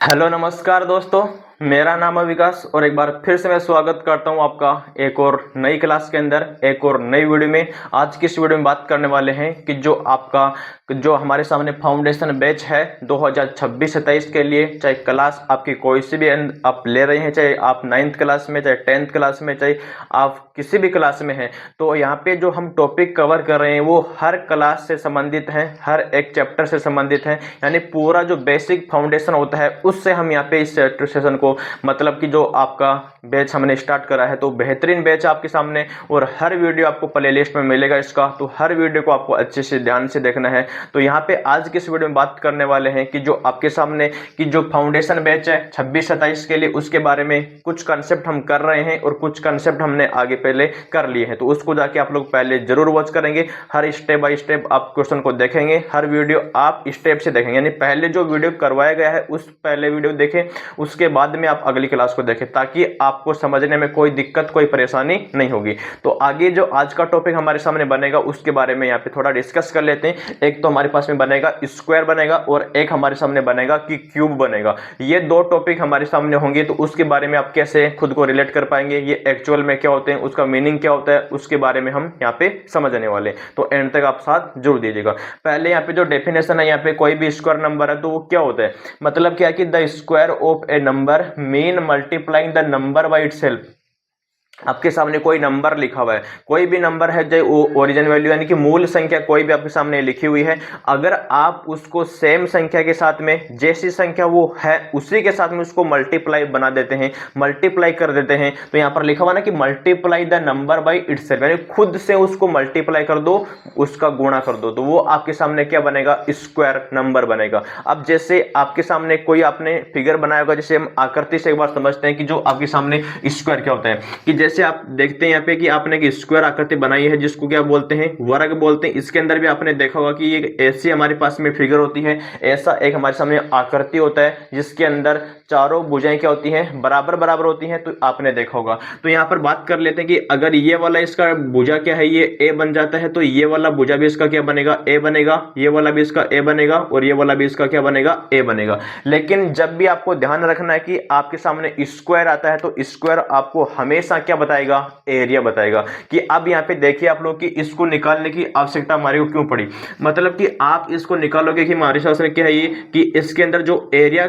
Hello नमस्कार दोस्तों, मेरा नाम है विकास और एक बार फिर से मैं स्वागत करता हूं आपका एक और नई क्लास के अंदर, एक और नई वीडियो में। आज की इस वीडियो में बात करने वाले हैं कि जो हमारे सामने फाउंडेशन बैच है 2026-27 के लिए, चाहे क्लास आपकी कोई सी भी आप ले रहे हैं, चाहे आप 9th क्लास में, चाहे 10th क्लास में, चाहे आप किसी भी क्लास में हैं, तो यहाँ पे जो हम टॉपिक कवर कर रहे हैं वो हर क्लास से संबंधित है, हर एक चैप्टर से संबंधित है। यानी पूरा जो बेसिक फाउंडेशन होता है उससे हम यहाँ पे इस सेशन को, मतलब कि जो आपका बैच हमने स्टार्ट करा है, तो बेहतरीन बैच आपके सामने और हर वीडियो आपको प्लेलिस्ट में मिलेगा इसका, तो हर वीडियो को आपको अच्छे से ध्यान से देखना है। तो यहाँ पे आज की इस वीडियो में बात करने वाले हैं कि जो आपके सामने कि जो फाउंडेशन बैच है 26-27 के लिए, उसके बारे में कुछ कंसेप्ट हम कर रहे हैं और कुछ कंसेप्ट हमने आगे पहले कर लिए हैं, तो उसको जाके आप लोग पहले जरूर वॉच करेंगे। हर स्टेप बाय स्टेप आप क्वेश्चन को देखेंगे, हर वीडियो आप स्टेप से देखेंगे, यानी पहले जो वीडियो करवाया गया है उस पहले वीडियो देखें, उसके बाद में आप अगली क्लास को देखें, ताकि आपको समझने में कोई दिक्कत, कोई परेशानी नहीं होगी। तो आगे जो आज का टॉपिक हमारे सामने बनेगा उसके बारे में यहाँ पे थोड़ा डिस्कस कर लेते हैं। एक तो हमारे पास में बनेगा स्क्वायर बनेगा और एक हमारे सामने बनेगा कि क्यूब बनेगा। ये दो टॉपिक हमारे सामने होंगे, तो उसके बारे में आप कैसे खुद को रिलेट कर पाएंगे, ये एक्चुअल में क्या होते हैं, उसका मीनिंग क्या होता है, उसके बारे में हम यहाँ पे समझने वाले। तो एंड तक आप साथ जरूर दीजिएगा। पहले यहाँ पे जो डेफिनेशन है, यहाँ पे कोई भी स्क्वायर नंबर है तो वो क्या होता है, मतलब क्या है कि the square of A number mean multiplying the number by itself. आपके सामने कोई नंबर लिखा हुआ है, कोई भी नंबर है, जो ओरिजिन वैल्यू यानी कि मूल संख्या कोई भी आपके सामने लिखी हुई है, अगर आप उसको सेम संख्या के साथ में, जैसी संख्या वो है उसी के साथ में उसको मल्टीप्लाई बना देते हैं, मल्टीप्लाई कर देते हैं, तो यहां पर लिखा हुआ ना कि multiply the number by itself, यानी खुद से उसको मल्टीप्लाई कर दो, उसका गुणा कर दो, तो वो आपके सामने क्या बनेगा, स्क्वायर नंबर बनेगा। अब जैसे आपके सामने कोई आपने फिगर बनाया होगा, जैसे हम आकृति से एक बार समझते हैं कि जो आपके सामने स्क्वायर क्या होता है, कि जैसे आप देखते हैं यहाँ पे कि आपने एक स्क्वायर आकृति बनाई है जिसको क्या बोलते हैं, वर्ग बोलते हैं। इसके अंदर भी आपने देखा होगा कि ये ऐसी हमारे पास में फिगर होती है, ऐसा एक हमारे सामने आकृति होता है जिसके अंदर चारों भुजाएं क्या होती हैं, बराबर बराबर होती हैं, तो आपने देखा होगा। तो यहाँ पर बात कर लेते हैं कि अगर ये वाला इसका भुजा क्या है, ये ए बन जाता है, तो ये वाला भुजा भी इसका क्या बनेगा, ए बनेगा, ये वाला भी इसका ए बनेगा और ये वाला भी इसका क्या बनेगा, ए बनेगा। लेकिन जब भी आपको ध्यान रखना है कि आपके सामने स्क्वायर आता है, तो स्क्वायर आपको हमेशा क्या बताएगा, एरिया बताएगा। कि अब यहाँ पे देखिए आप लोग कि इसको निकालने की आवश्यकता हमारे को क्यों पड़ी, मतलब कि आप इसको निकालोगे कि हमारे शास्त्र क्या है ये, कि इसके अंदर जो एरिया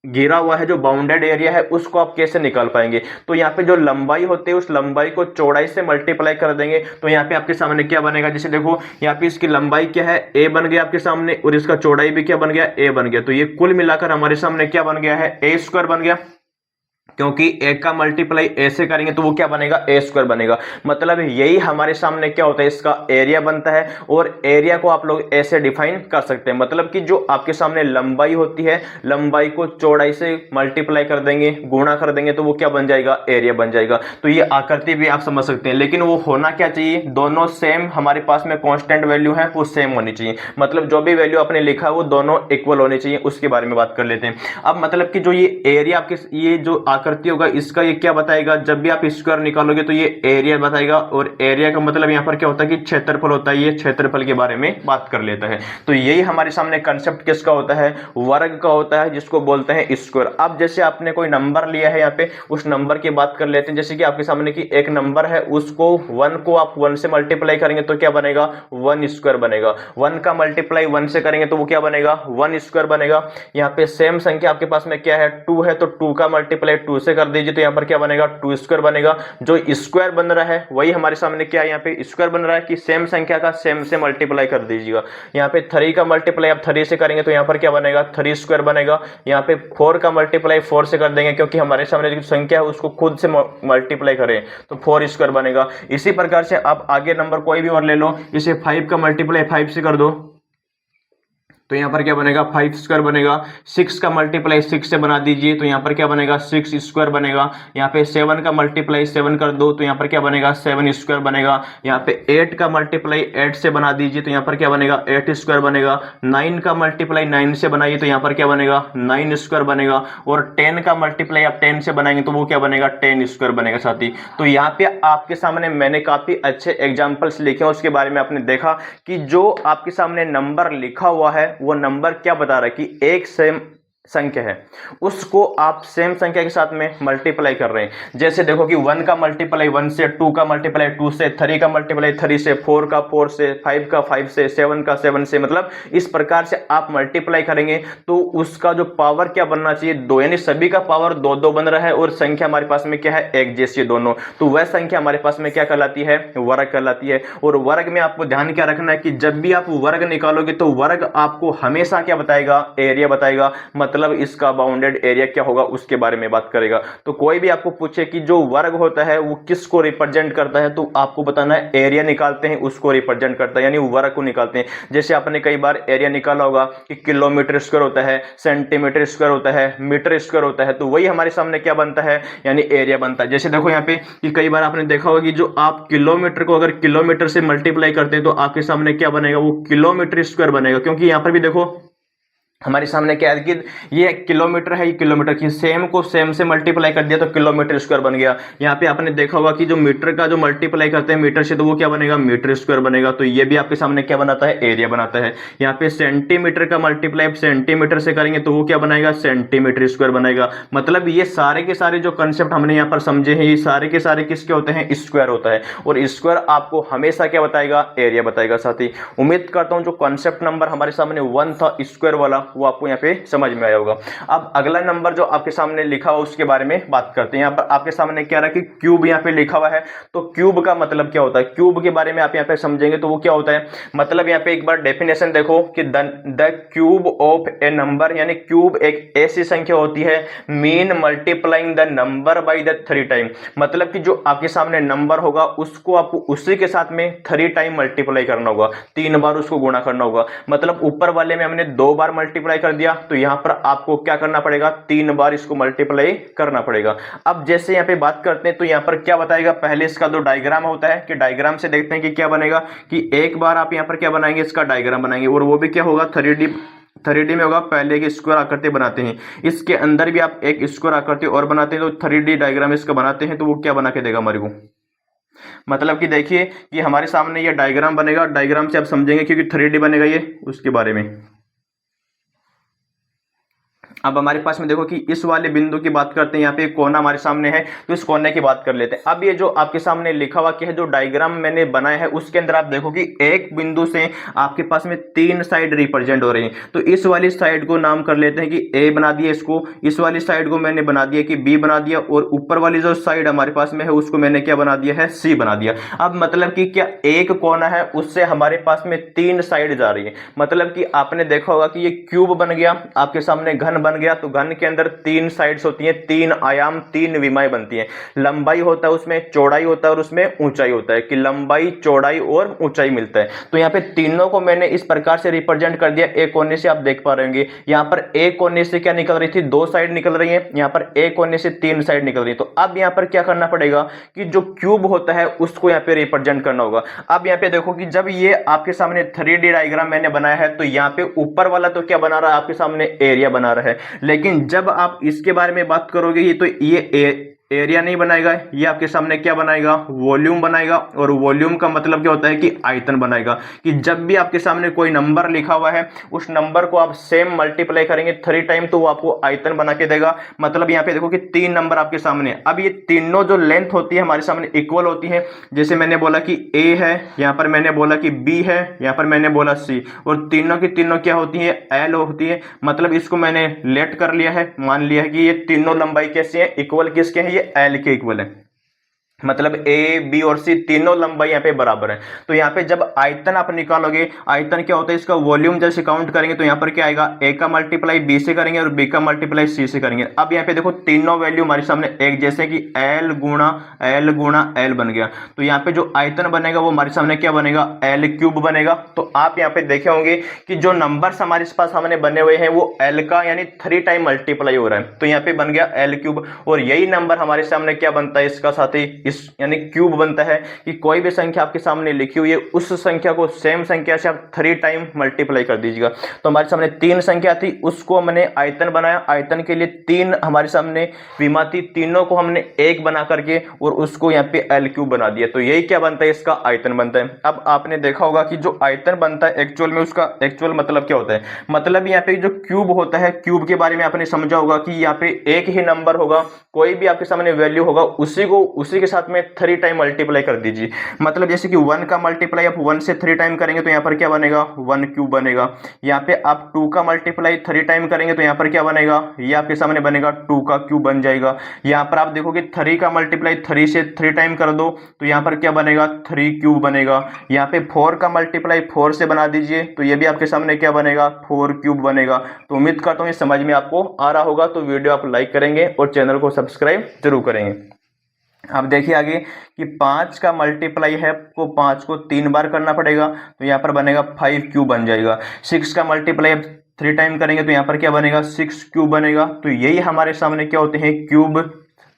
घिरा हुआ है, जो बाउंडेड एरिया है, उसको आप कैसे निकाल पाएंगे। तो यहाँ पे जो लंबाई होती है उस लंबाई को चौड़ाई से मल्टीप्लाई कर देंगे, तो यहाँ पे आपके सामने क्या बनेगा, जैसे देखो यहाँ पे इसकी लंबाई क्या है, ए बन गया आपके सामने, और इसका चौड़ाई भी क्या बन गया, ए बन गया। तो ये कुल मिलाकर हमारे सामने क्या बन गया है, ए स्क्वायर बन गया, क्योंकि ए का मल्टीप्लाई ए से करेंगे तो वो क्या बनेगा, ए स्क्वायर बनेगा। मतलब यही हमारे सामने क्या होता है, इसका एरिया बनता है, और एरिया को आप लोग ऐसे डिफाइन कर सकते हैं, मतलब कि जो आपके सामने लंबाई होती है, लंबाई को चौड़ाई से मल्टीप्लाई कर देंगे, गुणा कर देंगे, तो वो क्या बन जाएगा, एरिया बन जाएगा। तो ये आकृति भी आप समझ सकते हैं, लेकिन वो होना क्या चाहिए, दोनों सेम हमारे पास में कांस्टेंट वैल्यू है, वो सेम होनी चाहिए, मतलब जो भी वैल्यू आपने लिखा है वो दोनों इक्वल होनी चाहिए। उसके बारे में बात कर लेते हैं। अब मतलब कि जो ये एरिया आपके, ये जो आकृति होगा, इसका ये क्या बताएगा, जब भी आप स्क्वायर निकालोगे तो ये एरिया बताएगा, और एरिया का मतलब यहां पर क्या होता है कि क्षेत्रफल होता है, ये क्षेत्रफल के बारे में बात कर लेता है। तो यही हमारे सामने कंसेप्ट किसका होता है, वर्ग का होता है, जिसको बोलते हैं स्क्वायर। अब जैसे आपने कोई नंबर लिया है, यहाँ पे उस नंबर की बात कर लेते हैं। जैसे कि आपके सामने की एक नंबर है, उसको 1 को आप 1 से मल्टीप्लाई करेंगे तो क्या बनेगा, 1 स्क्वायर बनेगा। 1 का मल्टीप्लाई 1 से करेंगे तो वो क्या बनेगा, 1 स्क्वायर बनेगा। यहाँ पे सेम संख्या आपके पास में क्या है, 2 है, तो 2 का मल्टीप्लाई 2 से कर दीजिए, तो यहाँ पर क्या बनेगा, 2 स्क्वायर बनेगा। जो स्क्वायर बन रहा है वही हमारे सामने क्या है, यहाँ पे स्क्वायर बन रहा है कि सेम संख्या का सेम से मल्टीप्लाई कर दीजिएगा। यहाँ पे 3 का मल्टीप्लाई आप 3 से करेंगे तो यहाँ पर क्या बनेगा, 3 स्क्वायर बनेगा। यहाँ पे 4 का मल्टीप्लाई 4 से कर देंगे, क्योंकि हमारे सामने जो संख्या है उसको खुद से मल्टीप्लाई करें, तो 4 स्क्वायर बनेगा। इसी प्रकार से आप आगे नंबर कोई भी और ले लो, इसे 5 का मल्टीप्लाई 5 से कर दो, तो यहाँ पर क्या बनेगा, 5 स्क्वायर बनेगा। 6 का मल्टीप्लाई 6 से बना दीजिए, तो यहाँ पर क्या बनेगा, 6 स्क्वायर बनेगा। यहाँ पे 7 का मल्टीप्लाई 7 कर दो, तो यहाँ पर क्या बनेगा, 7 स्क्वायर बनेगा। यहाँ पे 8 का मल्टीप्लाई 8 से बना दीजिए, तो यहाँ पर क्या बनेगा, 8 स्क्वायर बनेगा। 9 का मल्टीप्लाई 9 से बनाइए, तो यहाँ पर क्या बनेगा, 9 स्क्वायर बनेगा। और 10 का मल्टीप्लाई आप 10 से बनाएंगे तो वो क्या बनेगा, 10 स्क्वायर बनेगा साथी। तो यहाँ पे आपके सामने मैंने काफी अच्छे एग्जाम्पल्स लिखे हैं, उसके बारे में आपने देखा कि जो आपके सामने नंबर लिखा हुआ है वो नंबर क्या बता रहा है कि एक सेम संख्या है उसको आप सेम संख्या के साथ में मल्टीप्लाई कर रहे हैं। जैसे देखो कि 1 का मल्टीप्लाई 1 से, 2 का मल्टीप्लाई 2 से, 3 का मल्टीप्लाई 3 से, 4 का 4 से, 5 का 5 से, 7 का 7 से, मतलब इस प्रकार से आप मल्टीप्लाई करेंगे तो उसका जो पावर क्या बनना चाहिए, 2, यानी सभी का पावर 2 2 बन रहा है और संख्या हमारे पास में क्या है, एक जैसी दोनों, तो वह संख्या हमारे पास में क्या कहलाती है, वर्ग कहलाती है। और वर्ग में आपको ध्यान क्या रखना है कि जब भी आप वर्ग निकालोगे तो वर्ग आपको हमेशा क्या बताएगा, एरिया बताएगा, मतलब इसका बाउंडेड एरिया क्या होगा उसके बारे में बात करेगा। तो कोई भी आपको पूछे कि जो वर्ग होता है वो किसको रिप्रेजेंट करता है, तो आपको बताना है एरिया निकालते हैं उसको रिप्रेजेंट करता है, यानी वर्ग को निकालते हैं। जैसे आपने कई बार एरिया निकाला होगा कि किलोमीटर स्क्वायर होता है, सेंटीमीटर स्क्वायर होता है, मीटर स्क्वायर होता है, तो वही हमारे सामने क्या बनता है, यानी एरिया बनता है। जैसे देखो यहाँ पे कि कई बार आपने देखा होगा कि जो आप किलोमीटर को अगर किलोमीटर से मल्टीप्लाई करते हैं तो आपके सामने क्या बनेगा, वो किलोमीटर स्क्वायर बनेगा, क्योंकि यहां पर भी देखो हमारे सामने क्या है कि ये किलोमीटर है, ये किलोमीटर की सेम को सेम से मल्टीप्लाई कर दिया तो किलोमीटर स्क्वायर बन गया। यहाँ पे आपने देखा होगा कि जो मीटर का जो मल्टीप्लाई करते हैं मीटर से तो वो क्या बनेगा, मीटर स्क्वायर बनेगा, तो ये भी आपके सामने क्या बनाता है, एरिया बनाता है। यहाँ पे सेंटीमीटर का मल्टीप्लाई सेंटीमीटर से करेंगे तो वो क्या बनाएगा, सेंटीमीटर स्क्वायर बनेगा। मतलब ये सारे के सारे जो कंसेप्ट हमने यहाँ पर समझे हैं ये सारे के सारे किसके होते हैं, स्क्वायर होता है, और स्क्वायर आपको हमेशा क्या बताएगा, एरिया बताएगा। साथ ही उम्मीद करता हूं जो कॉन्सेप्ट नंबर हमारे सामने 1 था स्क्वायर वाला वो आपको यहाँ पे समझ में आया होगा। अब अगला नंबर जो आपके सामने लिखा हुआ उसके बारे में बात करते हैं। यहाँ पर आपके सामने क्या रहा कि क्यूब यहाँ पे लिखा हुआ है, तो क्यूब का मतलब क्या होता है, क्यूब के बारे में आप यहाँ पे समझेंगे तो वो क्या होता है, मतलब यहाँ पे एक बार डेफिनेशन देखो कि the cube of A number, यानी क्यूब एक ऐसी संख्या होती है mean multiplying the number by the 3 time, मतलब कि जो आपके सामने नंबर होगा उसको आपको उसी के साथ में 3 टाइम मल्टीप्लाई करना होगा, 3 बार उसको गुणा करना होगा। मतलब ऊपर वाले में हमने 2 बार मल्टीप्लाई कर दिया तो यहां पर आपको क्या करना पड़ेगा, 3 बार इसको मल्टीप्लाई करना पड़ेगा। अब जैसे यहां पे बात करते हैं तो यहां पर क्या बताएगा, पहले इसका जो डायग्राम होता है कि डायग्राम से देखते हैं कि क्या बनेगा, कि एक बार आप यहां पर क्या बनाएंगे, इसका डायग्राम बनाएंगे और वो भी क्या होगा 3D में होगा। पहले एक स्क्वायर आकृति बनाते हैं, इसके अंदर भी आप एक स्क्वायर आकृति और बनाते हैं, तो 3D डायग्राम इसका बनाते हैं तो वो क्या बना के देगा हमारे को, मतलब कि देखिए कि हमारे सामने ये डायग्राम बनेगा, डायग्राम से आप समझेंगे क्योंकि 3D बनेगा ये उसके बारे में। अब हमारे पास में देखो कि इस वाले बिंदु की बात करते हैं, यहाँ पे एक कोना हमारे सामने है तो इस कोने की बात कर लेते हैं। अब ये जो आपके सामने लिखा हुआ क्या है, जो डायग्राम मैंने बनाया है उसके अंदर आप देखो कि एक बिंदु से आपके पास में 3 साइड रिप्रेजेंट हो रही हैं, तो इस वाली साइड को नाम कर लेते हैं कि ए बना दिया इसको, इस वाली साइड को मैंने बना दिया कि बी बना दिया, और ऊपर वाली जो साइड हमारे पास में है उसको मैंने क्या बना दिया है, सी बना दिया। अब मतलब कि क्या एक कोना है उससे हमारे पास में 3 साइड जा रही है, मतलब कि आपने देखा होगा कि ये क्यूब बन गया, आपके सामने घन बन गया, तो घन के अंदर 3 साइड्स होती हैं, 3 आयाम 3 विमाएं बनती हैं। लंबाई होता है उसमें, चौड़ाई होता है और उसमें ऊंचाई होता है, कि लंबाई चौड़ाई और ऊंचाई मिलता है। तो यहाँ पे तीनों को मैंने इस प्रकार से रिप्रेजेंट कर दिया। एक कोने से आप देख पा रहे होंगे यहाँ पर एक कोने से क्या निकल रही थी, 2 साइड निकल रही है, यहाँ पर एक कोने से 3 साइड निकल रही है। तो अब यहाँ पर क्या करना पड़ेगा कि जो क्यूब होता है उसको यहाँ पे रिप्रेजेंट करना होगा। अब यहाँ पे देखो कि जब ये आपके सामने 3D डायग्राम मैंने बनाया है तो यहाँ पे ऊपर वाला तो क्या बना रहा है, आपके सामने एरिया बना रहा है, लेकिन जब आप इसके बारे में बात करोगे तो ये एरिया नहीं बनाएगा, ये आपके सामने क्या बनाएगा, वॉल्यूम बनाएगा। और वॉल्यूम का मतलब क्या होता है कि आयतन बनाएगा, कि जब भी आपके सामने कोई नंबर लिखा हुआ है उस नंबर को आप सेम मल्टीप्लाई करेंगे 3 टाइम तो वो आपको आयतन बना के देगा। मतलब यहाँ पे देखो कि 3 नंबर आपके सामने, अब ये तीनों जो लेंथ होती है हमारे सामने इक्वल होती है। जैसे मैंने बोला कि ए है, यहाँ पर मैंने बोला कि बी है, यहाँ पर मैंने बोला सी, और तीनों की तीनों क्या होती है, एल होती है। मतलब इसको मैंने लेट कर लिया है, मान लिया है कि ये तीनों लंबाई कैसी है, इक्वल किसके हैं, ये एल के इक्वल है। मतलब ए बी और सी तीनों लंबाई यहाँ पे बराबर है। तो यहाँ पे जब आयतन आप निकालोगे, आयतन क्या होता है, इसका वॉल्यूम जैसे काउंट करेंगे तो यहाँ पर क्या आएगा, ए का मल्टीप्लाई बी से करेंगे और बी का मल्टीप्लाई सी से करेंगे। अब यहाँ पे देखो तीनों वैल्यू हमारे सामने एक जैसे कि एल गुणा एल बन गया। तो यहाँ पे जो आयतन बनेगा वो हमारे सामने क्या बनेगा, एल क्यूब बनेगा। तो आप यहाँ पे देखे होंगे कि जो नंबर्स हमारे पास सामने बने हुए हैं वो एल का यानी 3 टाइम मल्टीप्लाई हो रहा है, तो यहाँ पे बन गया एल क्यूब। और यही नंबर हमारे सामने क्या बनता है इसका साथी, इस यानी क्यूब बनता है कि कोई भी संख्या आपके सामने लिखी हुई है उस संख्या को सेम संख्या से आप 3 टाइम मल्टीप्लाई कर दीजिएगा। तो हमारे सामने 3 संख्या थी, उसको हमने आयतन बनाया, आयतन के लिए 3 हमारे सामने विमा थी, तीनों को हमने 1 बना करके और उसको यहाँ पे एल क्यूब बना दिया। तो यही क्या बनता है, इसका आयतन बनता है। अब आपने देखा होगा कि जो आयतन बनता है एक्चुअल में उसका एक्चुअल मतलब क्या होता है, मतलब यहाँ पे जो क्यूब होता है, क्यूब के बारे में आपने समझा होगा कि यहाँ पे एक ही नंबर होगा, कोई भी आपके सामने वैल्यू होगा उसी के साथ में 3 टाइम मल्टीप्लाई कर दीजिए। मतलब जैसे कि 1 का मल्टीप्लाई आप 1 से 3 टाइम करेंगे तो यहाँ पर क्या बनेगा, 1 क्यूब बनेगा। यहाँ पे आप 2 का मल्टीप्लाई 3 टाइम करेंगे तो यहाँ पर क्या बनेगा, ये आपके सामने बनेगा 2 का क्यूब बन जाएगा। यहाँ पर आप देखोगे 3 का मल्टीप्लाई 3 से 3 टाइम कर दो तो यहाँ पर क्या बनेगा, 3 क्यूब बनेगा। यहाँ पे 4 का मल्टीप्लाई 4 से बना दीजिए तो ये भी आपके सामने क्या बनेगा, 4 क्यूब बनेगा। तो उम्मीद करता हूँ ये समझ में आपको आ रहा होगा। तो वीडियो आप लाइक करेंगे और चैनल को सब्सक्राइब जरूर करेंगे। अब देखिए आगे कि 5 का मल्टीप्लाई है आपको 5 को 3 बार करना पड़ेगा तो यहाँ पर बनेगा 5 क्यूब बन जाएगा। 6 का मल्टीप्लाई 3 टाइम करेंगे तो यहाँ पर क्या बनेगा, 6 क्यूब बनेगा। तो यही हमारे सामने क्या होते हैं, क्यूब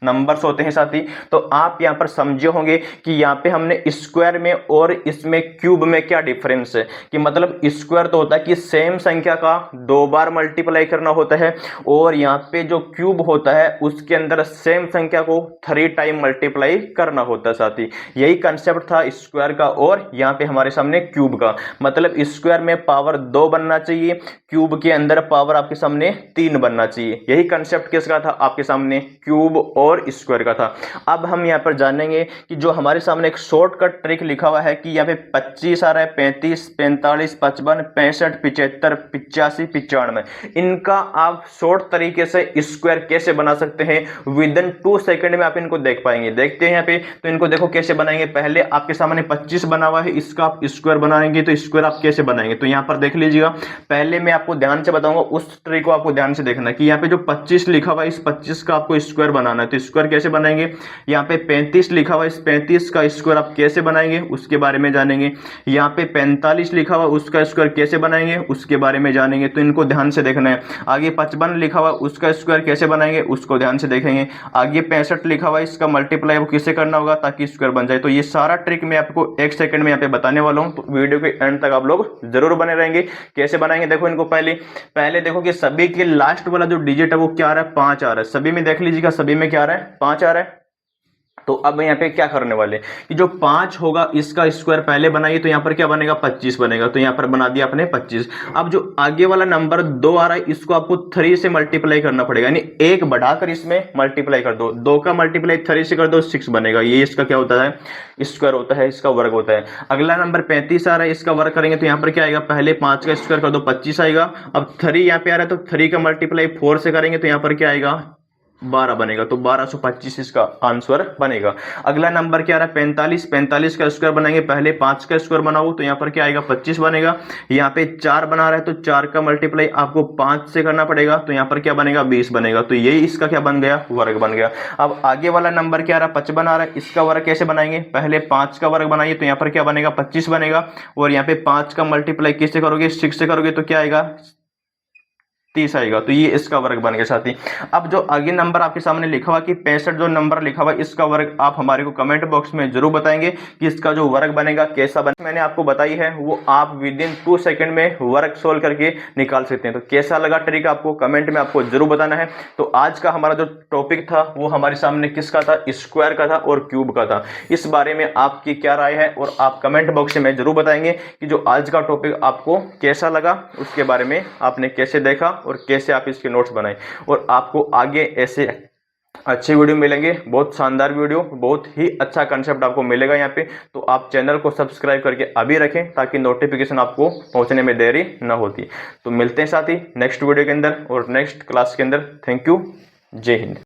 नंबर्स होते हैं साथी। तो आप यहाँ पर समझे होंगे कि यहाँ पे हमने स्क्वायर में और इसमें क्यूब में क्या डिफरेंस है, कि मतलब स्क्वायर तो होता है कि सेम संख्या का 2 बार मल्टीप्लाई करना होता है और यहाँ पे जो क्यूब होता है उसके अंदर सेम संख्या को 3 टाइम मल्टीप्लाई करना होता है साथी। यही कंसेप्ट था स्क्वायर का और यहाँ पे हमारे सामने क्यूब का। मतलब स्क्वायर में पावर 2 बनना चाहिए, क्यूब के अंदर पावर आपके सामने 3 बनना चाहिए। यही कंसेप्ट किसका था, आपके सामने क्यूब और स्क्वायर का था। अब हम यहाँ पर जानेंगे कि जो हमारे सामने एक शॉर्टकट ट्रिक लिखा हुआ है कि यहाँ पे 25 आ रहा है, 35, 45, 55, 65, 75, 85, 95, इनका आप शॉर्ट तरीके से स्क्वायर कैसे बना सकते हैं, विद इन 2 सेकंड में आप इनको देख पाएंगे। देखते हैं यहाँ पे, तो इनको देखो कैसे बनाएंगे। पहले आपके सामने 25 बना हुआ है, इसका आप स्क्वायर बनाएंगे तो स्क्वायर आप कैसे बनाएंगे, तो यहाँ पर देख लीजिएगा। पहले मैं आपको ध्यान से बताऊंगा, उस ट्रिक को आपको ध्यान से देखना कि यहाँ पे जो 25 लिखा हुआ है इस 25 का आपको स्क्वायर बनाना है। तो स्क्वायर कैसे बनाएंगे, यहाँ पे 35 लिखा हुआ है, इस 35 का स्क्वायर आप कैसे बनाएंगे उसके बारे में जानेंगे। यहाँ पे 45 लिखा हुआ उसका स्क्वायर कैसे बनाएंगे उसके बारे में जानेंगे। तो इनको ध्यान से देखना है। आगे 55 लिखा हुआ उसका स्क्वायर कैसे बनाएंगे उसको ध्यान से देखेंगे। आगे 65 लिखा हुआ इसका मल्टीप्लाई वो किससे करना होगा ताकि स्क्वायर बन जाए। तो ये सारा ट्रिक मैं आपको 1 सेकंड में यहाँ पे बताने वाला हूँ। तो वीडियो के एंड तक आप लोग जरूर बने रहेंगे। कैसे बनाएंगे देखो इनको, पहले देखो कि सभी के लास्ट वाला जो डिजिट है वो क्या आ रहा है, 5 आ रहा है। सभी में देख लीजिएगा, सभी में क्या आ रहा है, 5 आ रहा है। तो अब यहाँ पे क्या करने वाले कि जो 5 होगा इसका स्क्वायर पहले बनाइए तो यहाँ पर क्या बनेगा, 25 बनेगा। तो यहाँ पर बना दिया आपने 25। अब जो आगे वाला नंबर 2 आ रहा है इसको आपको 3 से मल्टीप्लाई करना पड़ेगा, यानी 1 बढ़ाकर इसमें मल्टीप्लाई कर दो। 2 का मल्टीप्लाई 3 से कर दो, 6 बनेगा। ये इसका क्या होता है, स्क्वायर होता है, इसका वर्ग होता है। अगला नंबर 35 आ रहा है, इसका वर्ग करेंगे तो यहाँ पर क्या आएगा, पहले 5 का स्क्वायर कर दो, 25 आएगा। अब 3 यहाँ पे आ रहा है तो 3 का मल्टीप्लाई 4 से करेंगे तो यहाँ पर क्या आएगा, 12 बनेगा। तो 1225 इसका आंसर बनेगा। अगला नंबर क्या आ रहा है, 45। 45 का स्क्वायर बनाएंगे, पहले 5 का स्क्वायर बनाओ तो यहाँ पर क्या आएगा, 25 बनेगा। यहाँ पे 4 बना रहा है तो 4 का मल्टीप्लाई आपको 5 से करना पड़ेगा तो यहाँ पर क्या बनेगा, 20 बनेगा। तो यही इसका क्या बन गया, वर्ग बन गया। अब आगे वाला नंबर क्या आ रहा है, 55 आ रहा है, इसका वर्ग कैसे बनाएंगे, पहले 5 का वर्ग बनाइए तो यहाँ पर क्या बनेगा, 25 बनेगा। और यहाँ पे 5 का मल्टीप्लाई किससे करोगे, 6 से करोगे तो क्या आएगा, 30 आएगा। तो ये इसका वर्ग बन गया साथी। अब जो आगे नंबर आपके सामने लिखा हुआ कि 65 जो नंबर लिखा हुआ इसका वर्ग आप हमारे को कमेंट बॉक्स में जरूर बताएंगे कि इसका जो वर्ग बनेगा कैसा बनेगा। मैंने आपको बताई है वो आप विद इन 2 सेकंड में वर्ग सोल्व करके निकाल सकते हैं। तो कैसा लगा ट्रिक आपको कमेंट में आपको जरूर बताना है। तो आज का हमारा जो टॉपिक था वो हमारे सामने किसका था, स्क्वायर का था और क्यूब का था। इस बारे में आपकी क्या राय है और आप कमेंट बॉक्स में जरूर बताएंगे कि जो आज का टॉपिक आपको कैसा लगा, उसके बारे में आपने कैसे देखा और कैसे आप इसके नोट्स बनाएं। और आपको आगे ऐसे अच्छे वीडियो मिलेंगे, बहुत शानदार वीडियो, बहुत ही अच्छा कंसेप्ट आपको मिलेगा यहाँ पे। तो आप चैनल को सब्सक्राइब करके अभी रखें ताकि नोटिफिकेशन आपको पहुंचने में देरी न होती। तो मिलते हैं साथी नेक्स्ट वीडियो के अंदर और नेक्स्ट क्लास के अंदर। थैंक यू, जय हिंद।